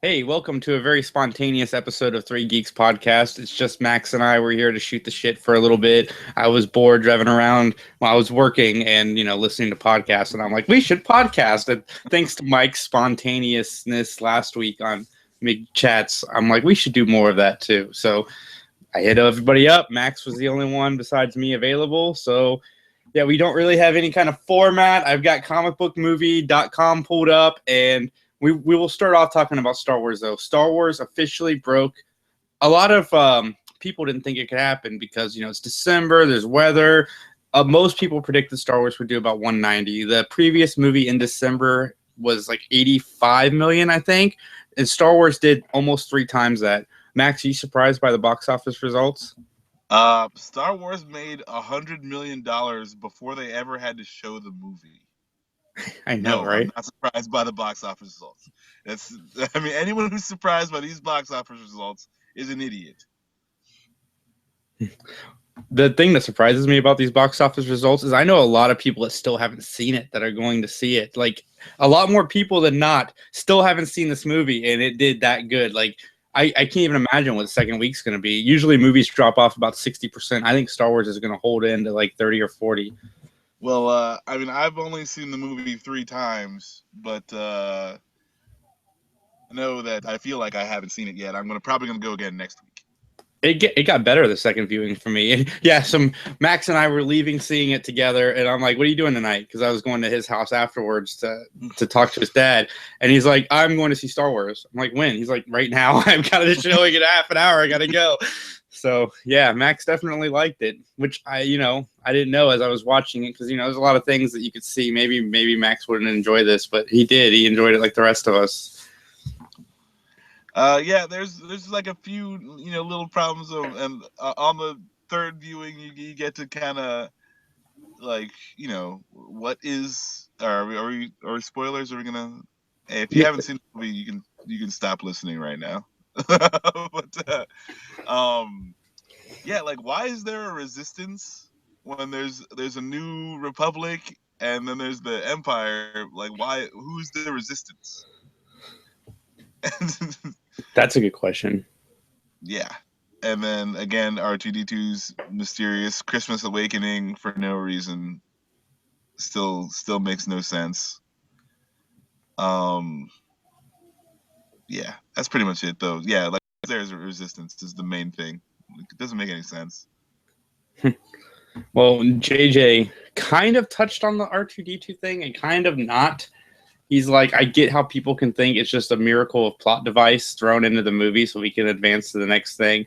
Hey, welcome to a very spontaneous episode of Three Geeks Podcast. It's just Max and I. We're here to shoot the shit for a little bit. I was bored driving around while I was working and, listening to podcasts. And I'm like, we should podcast. And thanks to Mike's spontaneousness last week on Mig Chats, I'm like, we should do more of that too. So I hit everybody up. Max was the only one besides me available. So yeah, we don't really have any kind of format. I've got comicbookmovie.com pulled up, and we will start off talking about Star Wars, though. Star Wars officially broke. A lot of people didn't think it could happen because, it's December, there's weather. Most people predicted Star Wars would do about 190. The previous movie in December was like 85 million, I think. And Star Wars did almost 3 times that. Max, are you surprised by the box office results? Star Wars made $100 million before they ever had to show the movie. I know, right? I'm not surprised by the box office results. Anyone who's surprised by these box office results is an idiot. The thing that surprises me about these box office results is I know a lot of people that still haven't seen it that are going to see it. Like, a lot more people than not still haven't seen this movie, and it did that good. Like, I can't even imagine what the second week's going to be. Usually movies drop off about 60%. I think Star Wars is going to hold in to like 30 or 40. Well, I've only seen the movie 3 times, but I know that I feel like I haven't seen it yet. I'm probably going to go again next week. It got better the second viewing for me. And yeah, Max and I were leaving, seeing it together, and I'm like, "What are you doing tonight?" Because I was going to his house afterwards to talk to his dad, and he's like, "I'm going to see Star Wars." I'm like, "When?" He's like, "Right now. I've got a showing in half an hour. I got to go." So yeah, Max definitely liked it, which I didn't know as I was watching it because there's a lot of things that you could see. Maybe Max wouldn't enjoy this, but he did. He enjoyed it like the rest of us. Yeah, there's like a few little problems, and on the third viewing you get to kind of like what is are we spoilers? Are we gonna? Hey, if you haven't seen the movie, you can stop listening right now. But yeah, like, why is there a resistance when there's a new republic and then there's the empire? Like, why? Who's the resistance? That's a good question. Yeah. And then again, R2D2's mysterious Christmas awakening for no reason still makes no sense. Yeah, that's pretty much it though. Yeah, like, there's a resistance is the main thing. It doesn't make any sense. Well, JJ kind of touched on the R2D2 thing and kind of not. He's like, I get how people can think it's just a miracle of plot device thrown into the movie so we can advance to the next thing.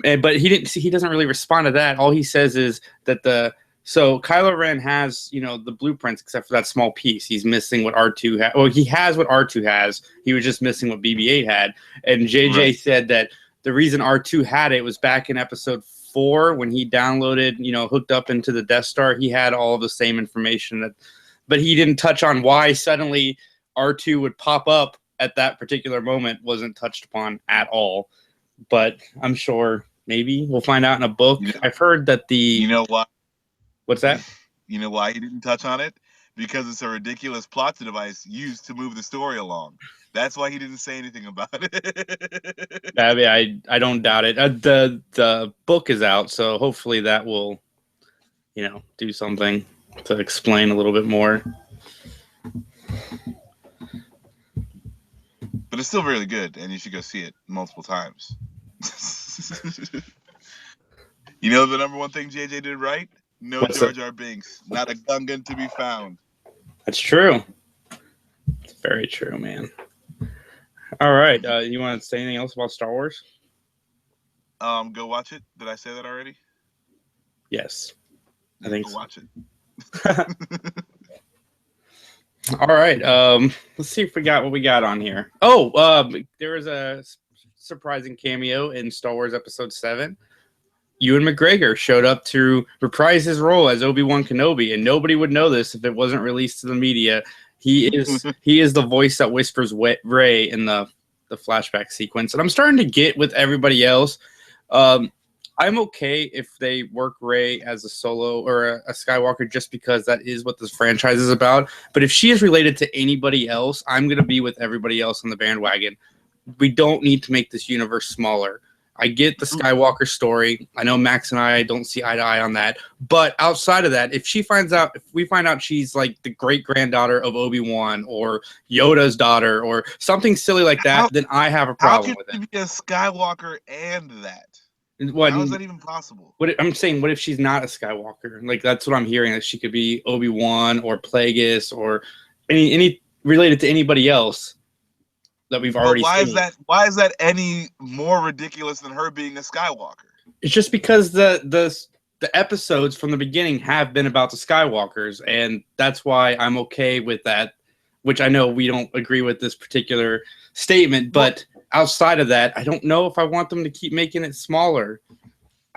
But he doesn't really respond to that. All he says is that so Kylo Ren has, the blueprints except for that small piece. He's missing what R2 has. Well, he has what R2 has. He was just missing what BB-8 had. And JJ said that the reason R2 had it was back in episode 4 when he downloaded, hooked up into the Death Star. He had all of the same information but he didn't touch on why suddenly R2 would pop up at that particular moment. Wasn't touched upon at all. But I'm sure maybe we'll find out in a book. I've heard that You know why? What's that? You know why he didn't touch on it? Because it's a ridiculous plot device used to move the story along. That's why he didn't say anything about it. I don't doubt it. The book is out, so hopefully that will, do something to explain a little bit more. But it's still really good, and you should go see it multiple times. You know the number one thing JJ did right? No Jar Jar Binks. Not a Gungan to be found. That's true. It's very true, man. All right. You want to say anything else about Star Wars? Go watch it. Did I say that already? Yes. I think go watch it. All right. Let's see if we got what we got on here. Oh, there was a surprising cameo in Star Wars Episode 7. Ewan McGregor showed up to reprise his role as Obi-Wan Kenobi, and nobody would know this if it wasn't released to the media. He is the voice that whispers Rey in the flashback sequence, and I'm starting to get with everybody else. I'm okay if they work Rey as a solo or a Skywalker just because that is what this franchise is about. But if she is related to anybody else, I'm going to be with everybody else on the bandwagon. We don't need to make this universe smaller. I get the Skywalker story. I know Max and I don't see eye to eye on that. But outside of that, if we find out she's like the great granddaughter of Obi-Wan or Yoda's daughter or something silly like that, then I have a problem with it. How can she be a Skywalker and that? What, how is that even possible? I'm saying, what if she's not a Skywalker? Like, that's what I'm hearing, that she could be Obi-Wan or Plagueis or any related to anybody else that we've already seen. Why is that any more ridiculous than her being a Skywalker? It's just because the episodes from the beginning have been about the Skywalkers, and that's why I'm okay with that, which I know we don't agree with this particular statement, but outside of that, I don't know if I want them to keep making it smaller.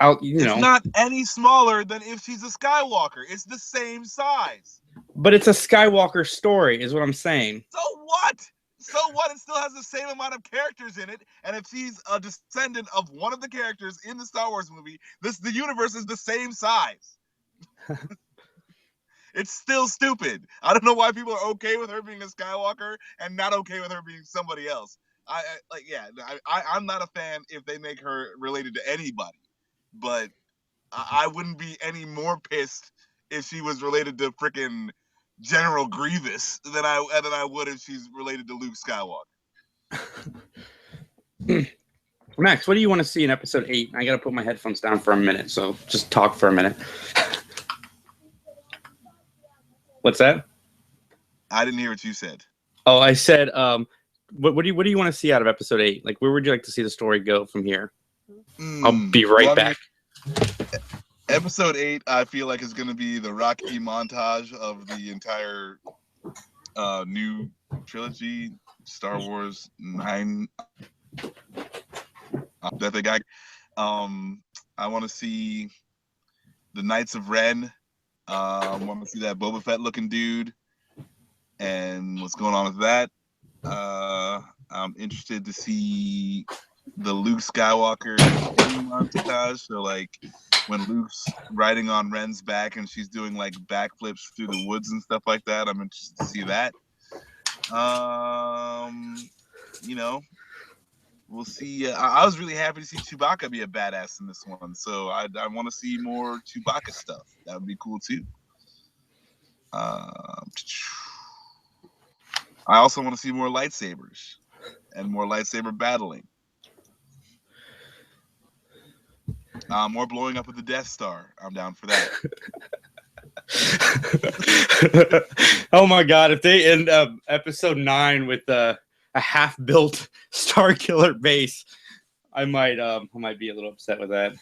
It's not any smaller than if she's a Skywalker. It's the same size. But it's a Skywalker story, is what I'm saying. So what? So what? It still has the same amount of characters in it, and if she's a descendant of one of the characters in the Star Wars movie, the universe is the same size. It's still stupid. I don't know why people are okay with her being a Skywalker and not okay with her being somebody else. I'm not a fan if they make her related to anybody, but I wouldn't be any more pissed if she was related to frickin' General Grievous than I would if she's related to Luke Skywalker. Max, what do you want to see in episode 8? I got to put my headphones down for a minute, so just talk for a minute. What's that? I didn't hear what you said. Oh, I said, what do you want to see out of episode 8? Like, where would you like to see the story go from here? I'll be right back. Episode 8, I feel like, is going to be the Rocky montage of the entire new trilogy, Star Wars 9. That the guy. I want to see the Knights of Ren. I want to see that Boba Fett looking dude and what's going on with that. I'm interested to see the Luke Skywalker montage. So, like, when Luke's riding on Ren's back and she's doing like backflips through the woods and stuff like that, I'm interested to see that. We'll see. I was really happy to see Chewbacca be a badass in this one, so I want to see more Chewbacca stuff. That would be cool too. I also want to see more lightsabers and more lightsaber battling. More blowing up of the Death Star. I'm down for that. Oh my god, if they end up episode 9 with a half-built Star Killer base, I might be a little upset with that.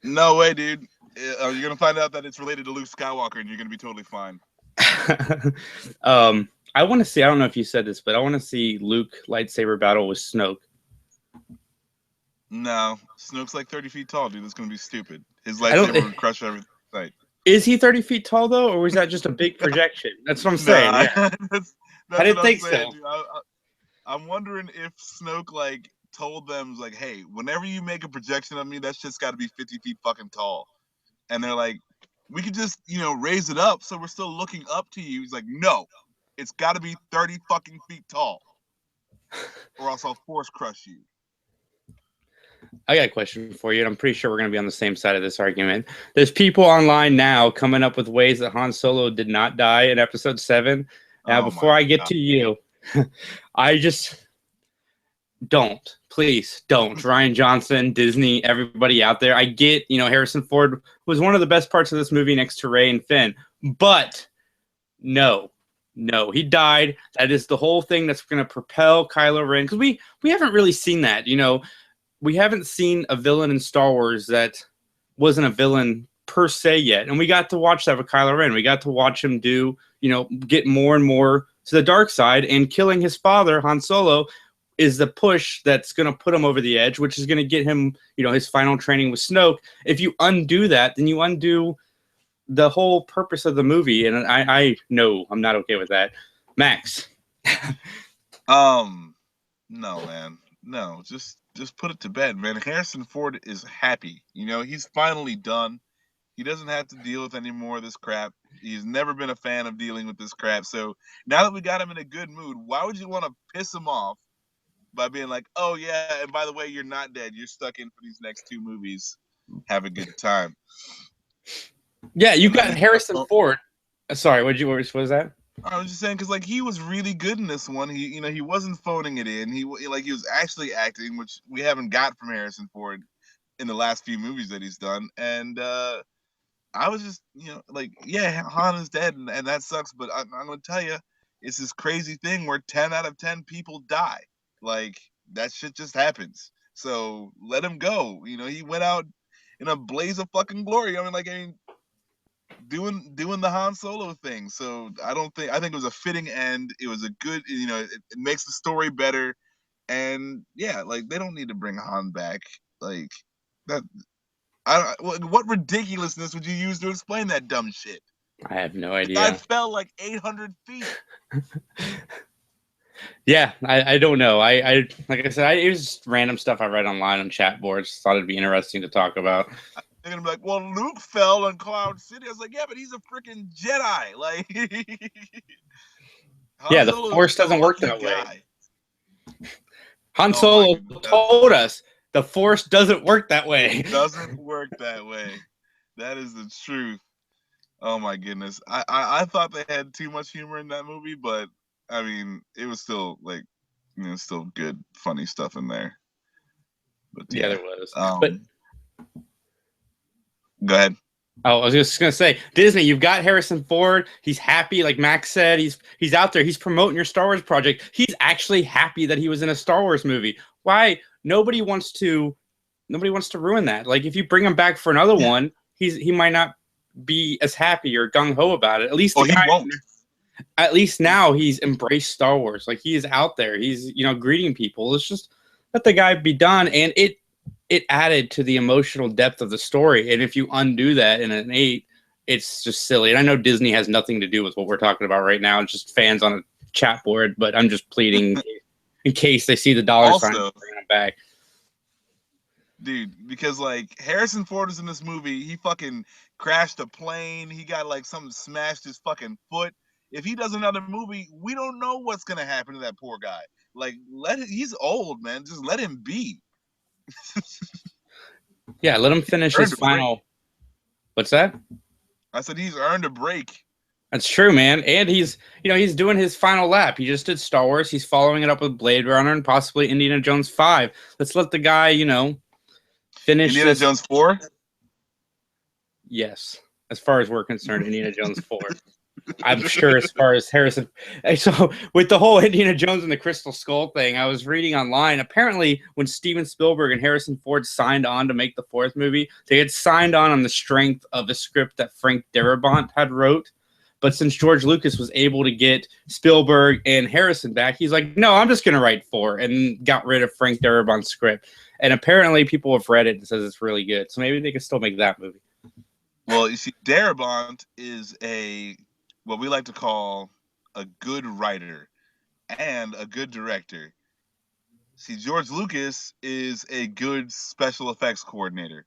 No way, dude. You're gonna find out that it's related to Luke Skywalker, and you're gonna be totally fine. I want to see. I don't know if you said this, but I want to see Luke lightsaber battle with Snoke. No, Snoke's like 30 feet tall, dude. That's gonna be stupid. His lightsaber would crush everything. Right. Is he 30 feet tall though, or was that just a big projection? That's what I'm saying. Nah, yeah. I didn't think so. Dude. I'm wondering if Snoke like told them like, "Hey, whenever you make a projection of me, that's just got to be 50 feet fucking tall," and they're like, "We could just raise it up so we're still looking up to you." He's like, "No, it's got to be 30 fucking feet tall, or else I'll force crush you." I got a question for you, and I'm pretty sure we're going to be on the same side of this argument. There's people online now coming up with ways that Han Solo did not die in Episode 7. Now, before I get to you, I just don't. Please don't. Ryan Johnson, Disney, everybody out there. I get, Harrison Ford was one of the best parts of this movie next to Rey and Finn. But no, he died. That is the whole thing that's going to propel Kylo Ren. Because we haven't really seen that, We haven't seen a villain in Star Wars that wasn't a villain per se yet. And we got to watch that with Kylo Ren. We got to watch him get more and more to the dark side, and killing his father, Han Solo, is the push that's going to put him over the edge, which is going to get him, his final training with Snoke. If you undo that, then you undo the whole purpose of the movie. And I know I'm not okay with that. Max. No, man. No, just put it to bed, man. Harrison Ford is happy. You know, he's finally done. He doesn't have to deal with any more of this crap. He's never been a fan of dealing with this crap. So now that we got him in a good mood, why would you want to piss him off by being like, "Oh yeah, and by the way, you're not dead. You're stuck in for these next 2 movies. Have a good time." Yeah, you And then got Harrison Ford. Sorry, what was that? I was just saying because like he was really good in this one. He wasn't phoning it in. He was actually acting, which we haven't got from Harrison Ford in the last few movies that he's done. And I was just like, yeah, Han is dead, and that sucks. But I'm gonna tell you, it's this crazy thing where 10 out of 10 people die. Like that shit just happens. So let him go. He went out in a blaze of fucking glory. Doing the Han Solo thing. So I think it was a fitting end. It was a good, it makes the story better. And yeah, like they don't need to bring Han back. Like that. What ridiculousness would you use to explain that dumb shit? I have no The guy idea. fell like 800 feet. Yeah, I don't know. I like I said, it was just random stuff I read online on chat boards. Thought it'd be interesting to talk about. They're gonna be like, well, Luke fell on Cloud City. I was like, yeah, but he's a freaking Jedi. Like, Yeah, Han the Solo is Force just a doesn't work lucky that way. guy. Han Oh my Solo goodness. told us the Force doesn't work that way. It doesn't work that way. That is the truth. Oh my goodness. I thought they had too much humor in that movie, but I mean, it was still like, still good, funny stuff in there. But Yeah, yeah. there was. But Go ahead. oh, I was just gonna say, Disney, you've got Harrison Ford. He's happy, like Max said. He's out there. He's promoting your Star Wars project. He's actually happy that he was in a Star Wars movie. Why? Nobody wants to ruin that. Like if you bring him back for another one, he might not be as happy or gung ho about it. At least the He guy, won't. at least now he's embraced Star Wars. Like he is out there. He's greeting people. It's just let the guy be done, and it added to the emotional depth of the story. And if you undo that in an 8, it's just silly. And I know Disney has nothing to do with what we're talking about right now. It's just fans on a chat board. But I'm just pleading in case they see the dollar sign Also, bringing it back. Dude, because like Harrison Ford is in this movie, he fucking crashed a plane. He got like something smashed his fucking foot. If he does another movie, we don't know what's gonna happen to that poor guy. Like, he's old, man. Just let him be. Yeah, let him finish his final. What's that? I said he's earned a break. That's true, man. And he's doing his final lap. He just did Star Wars. He's following it up with Blade Runner and possibly Indiana Jones 5. Let's let the guy, finish Indiana Jones 4? Yes. As far as we're concerned, Indiana Jones 4. I'm sure as far as Harrison. So with the whole Indiana Jones and the Crystal Skull thing, I was reading online. Apparently, when Steven Spielberg and Harrison Ford signed on to make the 4th movie, they had signed on the strength of a script that Frank Darabont had wrote. But since George Lucas was able to get Spielberg and Harrison back, he's like, no, I'm just going to write 4, and got rid of Frank Darabont's script. And apparently people have read it and says it's really good. So maybe they can still make that movie. Well, you see, Darabont is what we like to call a good writer and a good director. See, George Lucas is a good special effects coordinator.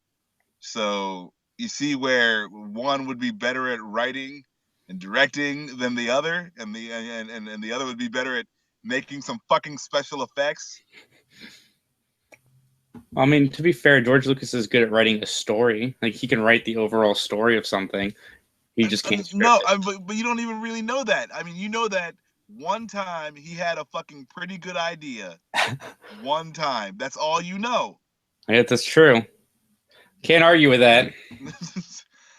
So you see where one would be better at writing and directing than the other, and the other would be better at making some fucking special effects. I mean, to be fair, George Lucas is good at writing a story. Like he can write the overall story of something. He just can't. But you don't even really know that. I mean, you know that one time he had a fucking pretty good idea. One time. That's all you know. Yeah, that's true. Can't argue with that.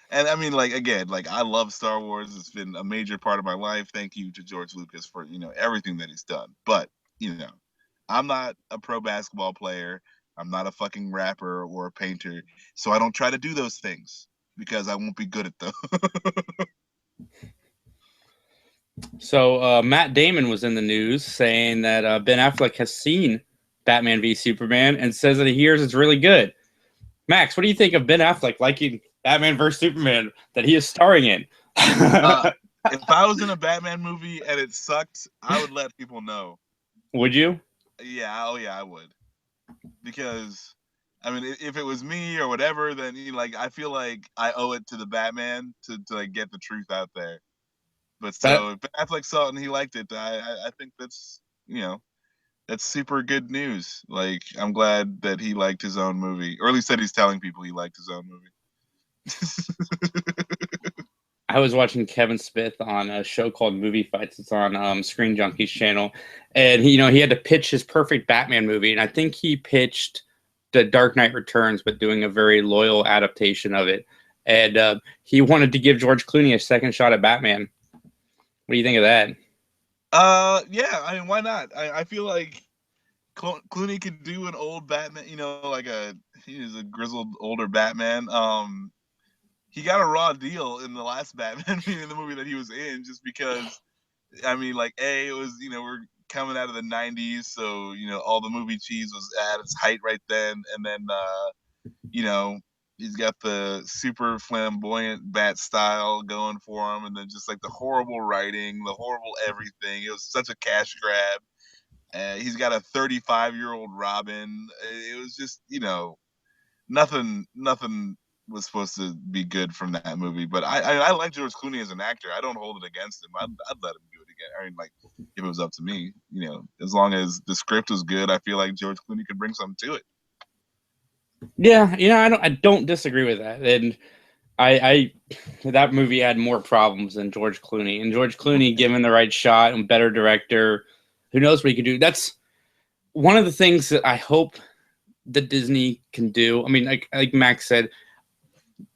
And I mean, like, again, like I love Star Wars. It's been a major part of my life. Thank you to George Lucas for, everything that he's done. But, I'm not a pro basketball player. I'm not a fucking rapper or a painter. So I don't try to do those things because I won't be good at them. So Matt Damon was in the news saying that Ben Affleck has seen Batman v Superman and says that he hears it's really good. Max, what do you think of Ben Affleck liking Batman vs Superman that he is starring in? If I was in a Batman movie and it sucked, I would let people know. Would you? Yeah, oh yeah, I would. because I mean, if it was me or whatever, then like I feel like I owe it to the Batman to like get the truth out there. But That so if Ben Affleck saw it and he liked it, I think that's that's super good news. Like I'm glad that he liked his own movie, or at least that he's telling people he liked his own movie. I was watching Kevin Smith on a show called Movie Fights. It's on Screen Junkies channel, and he had to pitch his perfect Batman movie, and I think he pitched The Dark Knight Returns, but doing a very loyal adaptation of it. And he wanted to give George Clooney a second shot at Batman. What do you think of that? Yeah, I mean, why not? I feel like Clooney could do an old Batman, like he's a grizzled older Batman. He got a raw deal in the last Batman in the movie that he was in, just because I mean, like it was we're coming out of the '90s, so all the movie cheese was at its height right then, and then he's got the super flamboyant Bat style going for him, and then just like the horrible writing, the horrible everything. It was such a cash grab. He's got a 35-year-old Robin. It was just nothing was supposed to be good from that movie. But I like George Clooney as an actor. I don't hold it against him. I'd let him do it again. I mean, like if it was up to me, as long as the script was good, I feel like George Clooney could bring something to it. Yeah, I don't disagree with that. And I that movie had more problems than George Clooney. And George Clooney, given the right shot and better director, who knows what he could do. That's one of the things that I hope that Disney can do. I mean, like Max said,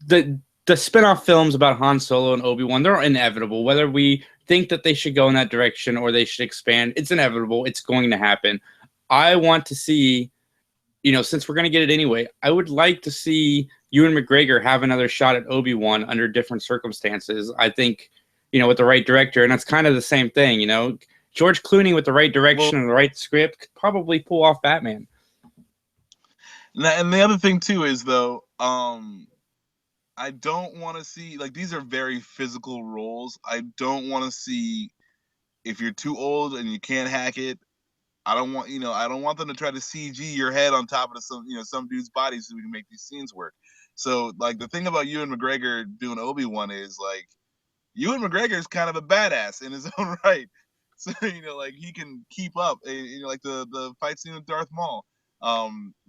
the spin-off films about Han Solo and Obi-Wan, they're inevitable. Whether we think that they should go in that direction or they should expand, it's inevitable. It's going to happen. I want to see, since we're going to get it anyway, I would like to see Ewan McGregor have another shot at Obi-Wan under different circumstances. I think, with the right director, and it's kind of the same thing, George Clooney with the right direction and the right script could probably pull off Batman. And the other thing too is though, I don't want to see, like, these are very physical roles. I don't want to see, if you're too old and you can't hack it, I don't want them to try to CG your head on top of some dude's body so we can make these scenes work. So like the thing about Ewan McGregor doing Obi-Wan is like Ewan McGregor is kind of a badass in his own right. So like he can keep up. Like the fight scene with Darth Maul.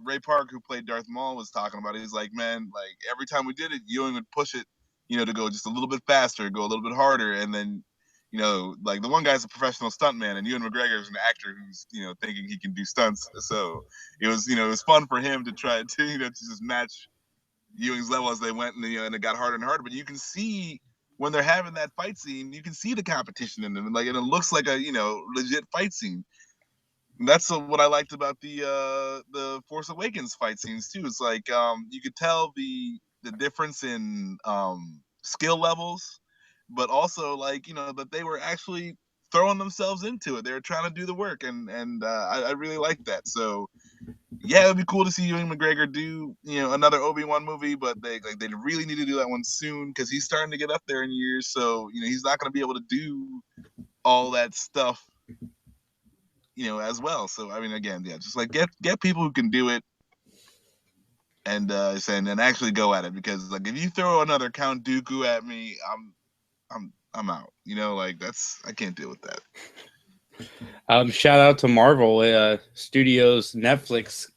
Ray Park, who played Darth Maul, was talking about it. He's like, man, like every time we did it, Ewan would push it, to go just a little bit faster, go a little bit harder, and then like the one guy's a professional stuntman, and Ewan McGregor is an actor who's, thinking he can do stunts. So it was, it was fun for him to try to, to just match Ewing's level as they went, and it got harder and harder. But you can see when they're having that fight scene, you can see the competition in them, and it looks like a, legit fight scene. And that's what I liked about the Force Awakens fight scenes too. It's like you could tell the difference in skill levels, but also like that they were actually throwing themselves into it. They were trying to do the work, and I really like that. So yeah, it'd be cool to see Ewan McGregor do another Obi-Wan movie, but they really need to do that one soon because he's starting to get up there in years. So he's not going to be able to do all that stuff as well. So I mean, again, yeah, just like get people who can do it, and actually go at it, because like if you throw another Count Dooku at me, I'm out. Like I can't deal with that. Shout out to Marvel Studios, Netflix.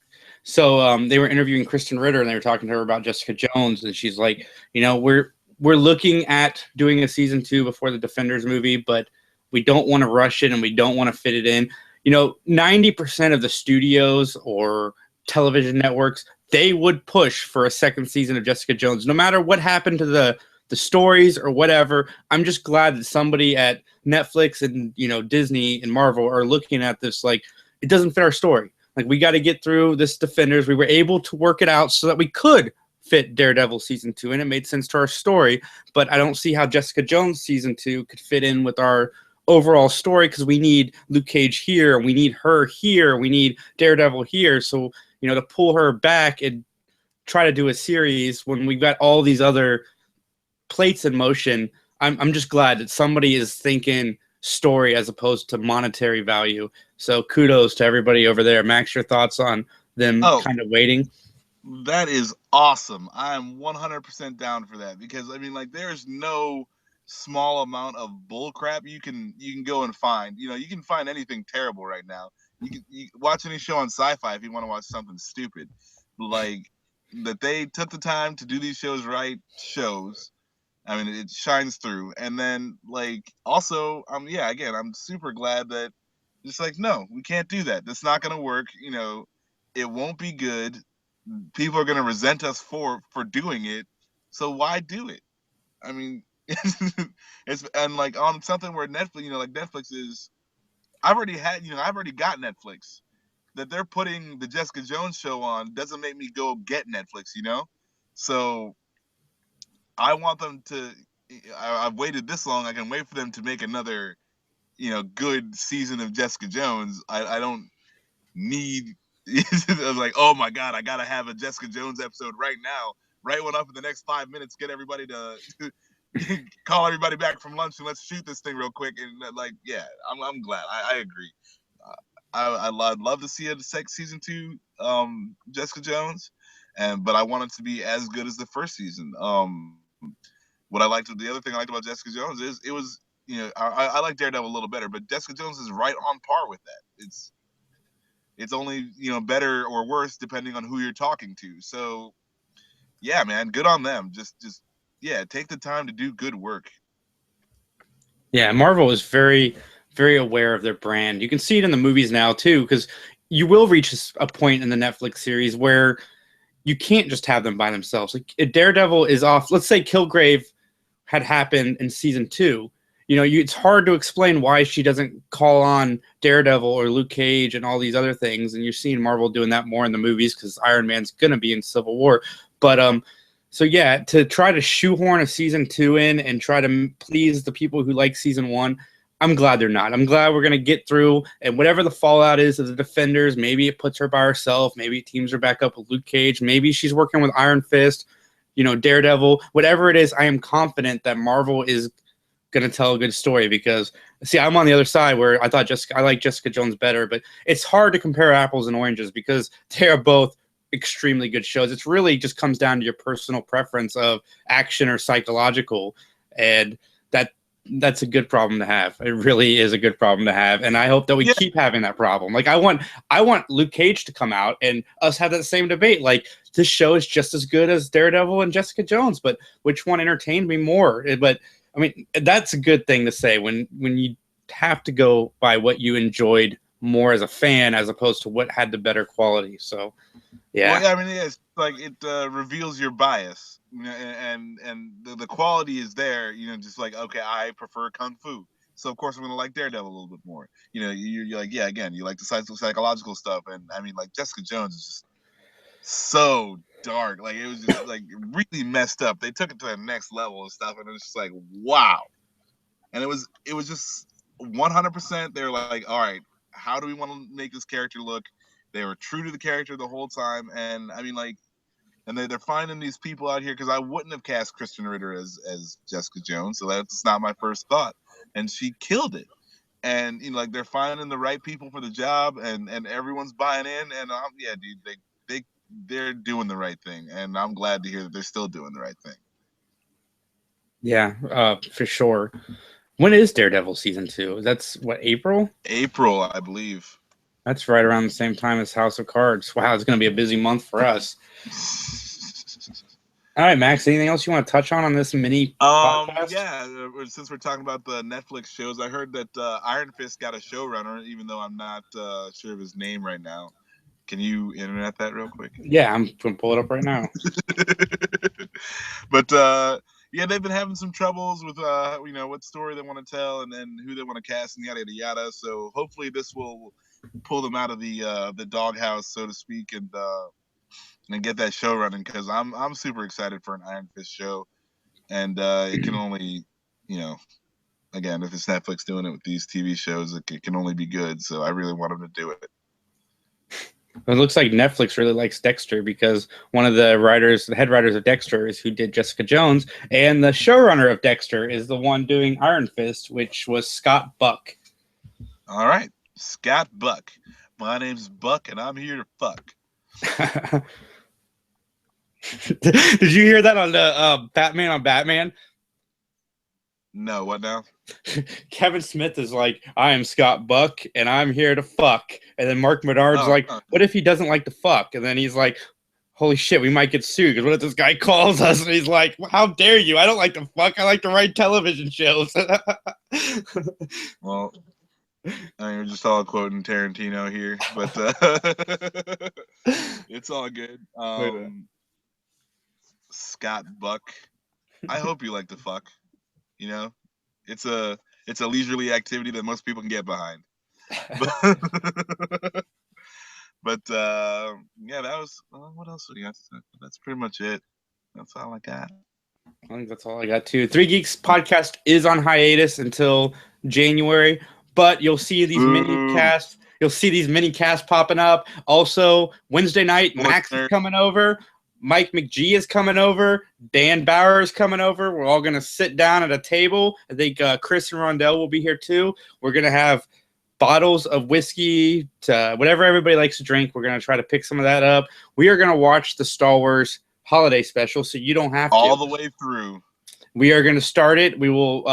So they were interviewing Kristen Ritter, and they were talking to her about Jessica Jones, and she's like, we're looking at doing a season 2 before the Defenders movie, but we don't want to rush it and we don't want to fit it in. 90% of the studios or television networks, they would push for a second season of Jessica Jones, no matter what happened to the stories or whatever. I'm just glad that somebody at Netflix and, Disney and Marvel are looking at this like, it doesn't fit our story. Like, we got to get through this Defenders. We were able to work it out so that we could fit Daredevil season 2, and it made sense to our story. But I don't see how Jessica Jones season 2 could fit in with our overall story, because we need Luke Cage here, we need her here, we need Daredevil here. So, to pull her back and try to do a series when we've got all these other plates in motion, I'm just glad that somebody is thinking story as opposed to monetary value. So kudos to everybody over there. Max, your thoughts on them Oh, kind of waiting. that is awesome. I am 100% down for that because I mean, like, there's no small amount of bullcrap you can go and find. You know, you can find anything terrible right now. You watch any show on Sci-Fi if you want to watch something stupid, like that they took the time to do these shows right. Shows. I mean, it shines through. And then, like, also, yeah, again, I'm super glad that just like, no, we can't do that. That's not gonna work. You know, it won't be good. People are going to resent us for doing it, so why do it? I mean, it's and like on something where Netflix, like Netflix is, I've already got Netflix. That they're putting the Jessica Jones show on doesn't make me go get Netflix. So I want them to. I've waited this long. I can wait for them to make another good season of Jessica Jones. I don't need. I was like, oh my god, I gotta have a Jessica Jones episode right now. Write one up in the next 5 minutes. Get everybody to call everybody back from lunch and let's shoot this thing real quick. And like, yeah, I'm glad. I agree. I'd love to see a season 2, Jessica Jones, but I want it to be as good as the first season. The other thing I liked about Jessica Jones is it was, I like Daredevil a little better, but Jessica Jones is right on par with that. It's only better or worse depending on who you're talking to. So yeah, man, good on them. Just yeah, take the time to do good work. Yeah, Marvel is very, very aware of their brand. You can see it in the movies now too, because you will reach a point in the Netflix series where you can't just have them by themselves. Like Daredevil is off. Let's say Kilgrave had happened in season 2. It's hard to explain why she doesn't call on Daredevil or Luke Cage and all these other things. And you're seeing Marvel doing that more in the movies because Iron Man's gonna be in Civil War. But so yeah, to try to shoehorn a season 2 in and try to please the people who like season 1, I'm glad they're not. I'm glad we're gonna get through, and whatever the fallout is of the Defenders, maybe it puts her by herself, maybe it teams her back up with Luke Cage, maybe she's working with Iron Fist, Daredevil, whatever it is. I am confident that Marvel is going to tell a good story because, see, I'm on the other side where I like Jessica Jones better, but it's hard to compare apples and oranges because they are both extremely good shows. It's really just comes down to your personal preference of action or psychological, and that's a good problem to have. It really is a good problem to have, and I hope that we keep having that problem. Like I want Luke Cage to come out and us have that same debate. Like this show is just as good as Daredevil and Jessica Jones, but which one entertained me more? But I mean, that's a good thing to say when you have to go by what you enjoyed more as a fan as opposed to what had the better quality. So, yeah. Well, yeah, I mean, it's like it reveals your bias, and the quality is there. Just like, okay, I prefer kung fu, so of course I'm gonna like Daredevil a little bit more. You're like, yeah, again, you like the psychological stuff, and I mean, like Jessica Jones is just so dark. Like it was just like really messed up. They took it to the next level and stuff, and it was just like, wow. And it was just 100%. They were like, all right, how do we want to make this character look? They were true to the character the whole time, and I mean, like, and they're finding these people out here because I wouldn't have cast Kristen Ritter as Jessica Jones, so that's not my first thought, and she killed it. And like they're finding the right people for the job, and everyone's buying in, and yeah, dude, they're doing the right thing, and I'm glad to hear that they're still doing the right thing. Yeah, for sure. When is Daredevil season 2? That's what, April? April, I believe. That's right around the same time as House of Cards. Wow, it's going to be a busy month for us. All right, Max, anything else you want to touch on this mini podcast? Yeah, since we're talking about the Netflix shows, I heard that Iron Fist got a showrunner, even though I'm not sure of his name right now. Can you internet that real quick? Yeah, I'm going to pull it up right now. But yeah, they've been having some troubles with what story they want to tell and then who they want to cast and yada yada yada. So hopefully this will pull them out of the doghouse, so to speak, and get that show running because I'm super excited for an Iron Fist show, and it can only again, if it's Netflix doing it with these TV shows, it can only be good. So I really want them to do it. It looks like Netflix really likes Dexter because one of the head writers of Dexter is who did Jessica Jones, and the showrunner of Dexter is the one doing Iron Fist, which was Scott Buck. All right, Scott Buck. My name's Buck, and I'm here to fuck. Did you hear that on the Batman on Batman? No, what now? Kevin Smith is like, I am Scott Buck and I'm here to fuck. And then Mark Menard's like, what if he doesn't like to fuck? And then he's like, holy shit, we might get sued because what if this guy calls us and he's like, well, how dare you? I don't like to fuck. I like to write television shows. Well, I mean, we're just all quoting Tarantino here, but it's all good. Scott Buck, I hope you like to fuck. You know, it's a leisurely activity that most people can get behind. But yeah, that was what else we got? That's pretty much it. That's all I got. I think that's all I got too. Three Geeks podcast is on hiatus until January, but you'll see these mini casts. You'll see these mini casts popping up. Also, Wednesday night, Max is coming over. Mike McGee is coming over. Dan Bauer is coming over. We're all going to sit down at a table. I think Chris and Rondell will be here too. We're going to have bottles of whiskey to whatever everybody likes to drink. We're going to try to pick some of that up. We are going to watch the Star Wars holiday special, so you don't have to. All the way through. We are going to start it. We will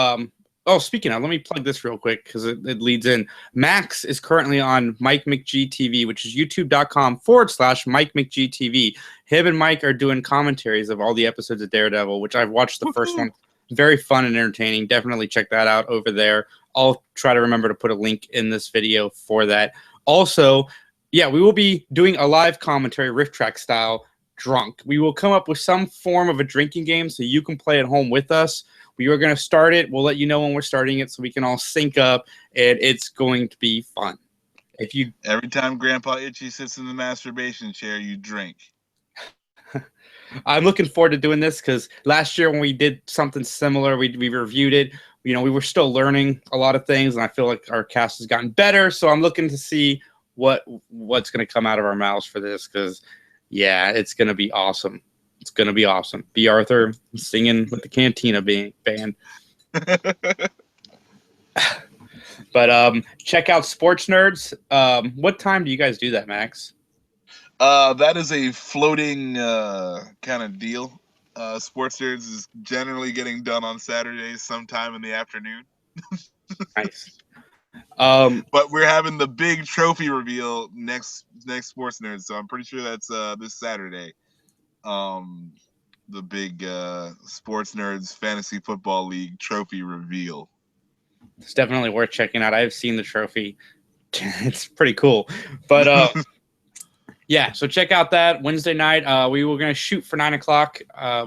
speaking of, let me plug this real quick because it leads in. Max is currently on Mike McGee TV, which is youtube.com/Mike McGee TV. Him and Mike are doing commentaries of all the episodes of Daredevil, which I've watched the first one. Very fun and entertaining. Definitely check that out over there. I'll try to remember to put a link in this video for that. Also, yeah, we will be doing a live commentary, riff track style, drunk. We will come up with some form of a drinking game so you can play at home with us. We are going to start it. We'll let you know when we're starting it so we can all sync up, and it's going to be fun. Every time Grandpa Itchy sits in the masturbation chair, you drink. I'm looking forward to doing this because last year when we did something similar, we reviewed it. You know, we were still learning a lot of things, and I feel like our cast has gotten better. So I'm looking to see what's going to come out of our mouths for this because, yeah, it's going to be awesome. It's going to be awesome. B. Arthur singing with the Cantina band. But check out Sports Nerds. What time do you guys do that, Max? That is a floating kind of deal. Sports Nerds is generally getting done on Saturdays sometime in the afternoon. Nice. But we're having the big trophy reveal next Sports Nerds, so I'm pretty sure that's this Saturday. The big Sports Nerds Fantasy Football League trophy reveal. It's definitely worth checking out. I've seen the trophy. It's pretty cool. But yeah, so check out that Wednesday night. We were going to shoot for 9 o'clock.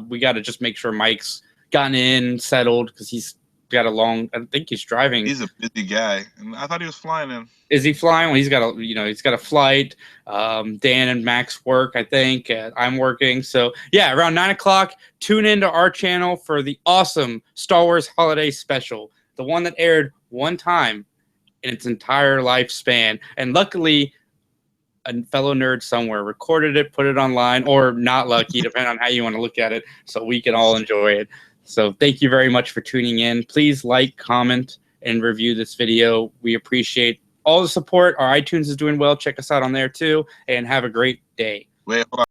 We got to just make sure Mike's gotten in, settled, because he's got a long. I think he's driving. He's a busy guy, and I thought he was flying in. Is he flying? Well, he's got a flight. Dan and Max work, I think. I'm working. So yeah, around 9 o'clock, tune into our channel for the awesome Star Wars Holiday Special, the one that aired one time in its entire lifespan, and luckily, a fellow nerd somewhere recorded it, put it online, or not lucky, depending on how you want to look at it, so we can all enjoy it. So thank you very much for tuning in. Please like, comment, and review this video. We appreciate all the support. Our iTunes is doing well. Check us out on there too, and have a great day. Wait, hold on.